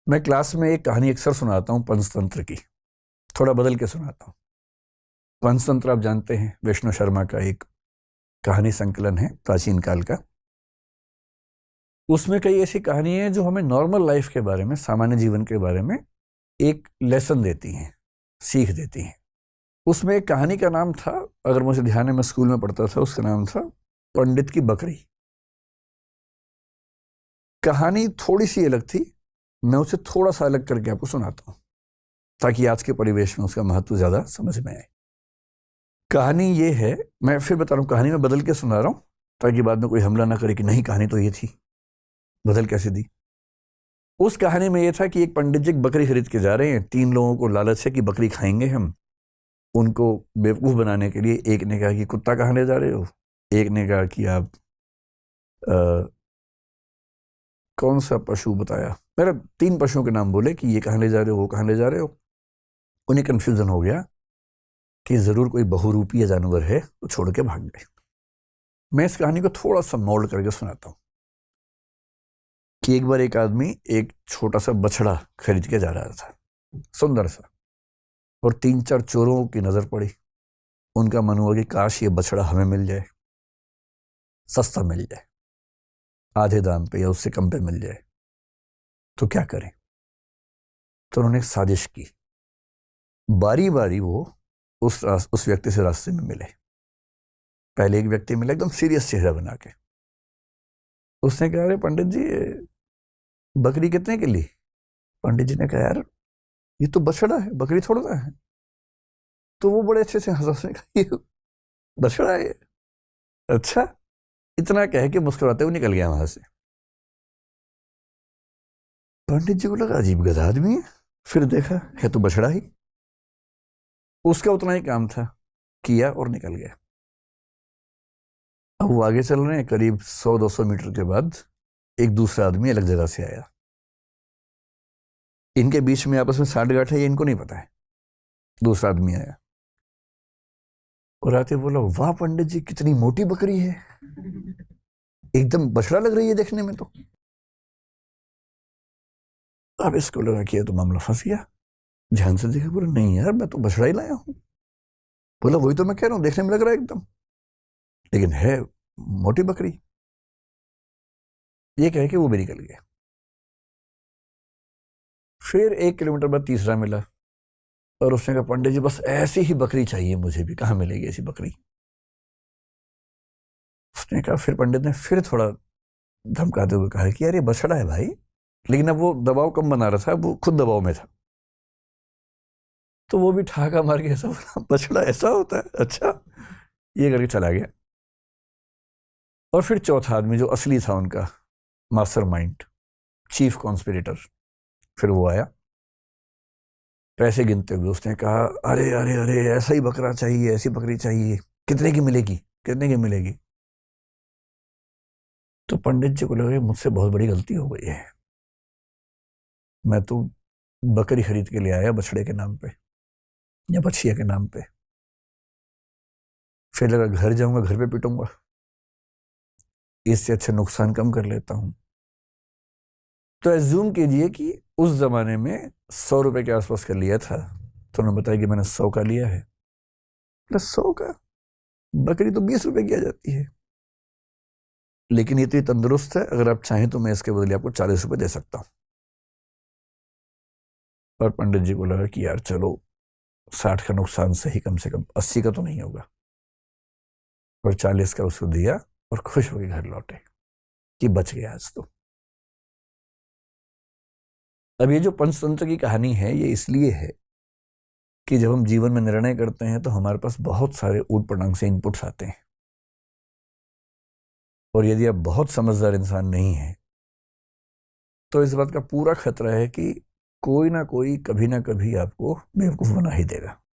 मैं क्लास में एक कहानी अक्सर सुनाता हूँ पंचतंत्र की, थोड़ा बदल के सुनाता हूँ। पंचतंत्र आप जानते हैं, विष्णु शर्मा का एक कहानी संकलन है प्राचीन काल का। उसमें कई ऐसी कहानी है जो हमें नॉर्मल लाइफ के बारे में, सामान्य जीवन के बारे में एक लेसन देती हैं, सीख देती हैं। उसमें एक कहानी का नाम था, अगर मुझे ध्यान है, मैं स्कूल में पढ़ता था, उसका नाम था पंडित की बकरी। कहानी थोड़ी सी अलग थी, मैं उसे थोड़ा सा अलग करके आपको सुनाता हूँ ताकि आज के परिवेश में उसका महत्व ज्यादा समझ में आए। कहानी ये है, मैं फिर बता रहा हूँ, कहानी में बदल के सुना रहा हूँ ताकि बाद में कोई हमला ना करे कि नहीं कहानी तो ये थी, बदल कैसे दी। उस कहानी में ये था कि एक पंडित जी बकरी खरीद के जा रहे हैं। 3 लोगों को लालच है कि बकरी खाएंगे हम। उनको बेवकूफ बनाने के लिए एक ने कहा कि कुत्ता कहाँ ले जा रहे हो, एक ने कहा कि आप कौन सा पशु बताया, मेरा 3 पशुओं के नाम बोले कि ये कहाँ ले जा रहे हो, वो कहाँ ले जा रहे हो। उन्हें कंफ्यूजन हो गया कि जरूर कोई बहुरूपीय जानवर है, तो छोड़ के भाग गए। मैं इस कहानी को थोड़ा सा मोल्ड करके सुनाता हूं कि एक बार एक आदमी एक छोटा सा बछड़ा खरीद के जा रहा था, सुंदर सा, और 3-4 चोरों की नजर पड़ी। उनका मन हुआ कि काश ये बछड़ा हमें मिल जाए, सस्ता मिल जाए, आधे दाम पे या उससे कम पे मिल जाए, तो क्या करें। तो उन्होंने एक साजिश की। बारी बारी वो उस व्यक्ति से रास्ते में मिले। पहले एक व्यक्ति मिला एकदम सीरियस चेहरा बना के। उसने कहा, अरे पंडित जी, बकरी कितने की ली। पंडित जी ने कहा, यार ये तो बछड़ा है, बकरी थोड़ा ना है। तो वो बड़े अच्छे से हंसा, उसने कहा ये बछड़ा है। अच्छा, इतना कह के मुस्कुराते हुए निकल गया वहां से। पंडित जी को लगा अजीब गधा आदमी है, फिर देखा है तो बछड़ा ही। उसका उतना ही काम था, किया और निकल गया। अब वो आगे चल रहे हैं, करीब 100-200 मीटर के बाद एक दूसरा आदमी अलग जगह से आया। इनके बीच में आपस में साठगांठ है, ये इनको नहीं पता है। दूसरा आदमी आया और आते बोला, वाह पंडित जी, कितनी मोटी बकरी है, एकदम बछड़ा लग रही है देखने में तो। अब इसको लगा कि तो मामला फंस गया। ध्यान से देखा, बोला नहीं यार, मैं तो बछड़ा ही लाया हूं। बोला वही तो मैं कह रहा हूं, देखने में लग रहा है एकदम, लेकिन है मोटी बकरी। ये कह के वो भी निकल गया। फिर 1 किलोमीटर बाद तीसरा मिला और उसने कहा, पंडित जी बस ऐसी ही बकरी चाहिए मुझे भी, कहाँ मिलेगी ऐसी बकरी। उसने कहा, फिर पंडित ने फिर थोड़ा धमकाते हुए कहा कि यार ये बछड़ा है भाई। लेकिन अब वो दबाव कम बना रहा था, वो खुद दबाव में था। तो वो भी ठहाका मार के ऐसा बोला, बछड़ा ऐसा होता है, अच्छा, ये करके चला गया। और फिर चौथा आदमी जो असली था उनका मास्टरमाइंड, चीफ कॉन्स्पिरेटर, फिर वो आया पैसे गिनते हुए। उसने कहा, अरे अरे अरे, ऐसा ही बकरा चाहिए, ऐसी बकरी चाहिए, कितने की मिलेगी, कितने की मिलेगी। तो पंडित जी को लगा मुझसे बहुत बड़ी गलती हो गई है, मैं तो बकरी खरीद के ले आया बछड़े के नाम पे या बछिया के नाम पे। फिर लगा घर जाऊंगा, घर पे पिटूंगा, इससे अच्छा नुकसान कम कर लेता हूं। तो एज्यूम कीजिए कि उस जमाने में 100 रुपए के आसपास का लिया था, तो उन्होंने बताया कि मैंने 100 का लिया है। प्लस 100 का, बकरी तो 20 रुपए की आ जाती है, लेकिन ये तो तंदुरुस्त है, अगर आप चाहें तो मैं इसके बदले आपको 40 रुपए दे सकता हूं। और पंडित जी को लगा कि यार चलो, 60 का नुकसान सही, कम से कम 80 का तो नहीं होगा। और 40 का उसको दिया और खुश होकर घर लौटे कि बच गया आज तो। अब ये जो पंचतंत्र की कहानी है, ये इसलिए है कि जब हम जीवन में निर्णय करते हैं तो हमारे पास बहुत सारे ऊट पटांग से इनपुट्स आते हैं, और यदि आप बहुत समझदार इंसान नहीं हैं तो इस बात का पूरा खतरा है कि कोई ना कोई कभी ना कभी आपको बेवकूफ बना ही देगा।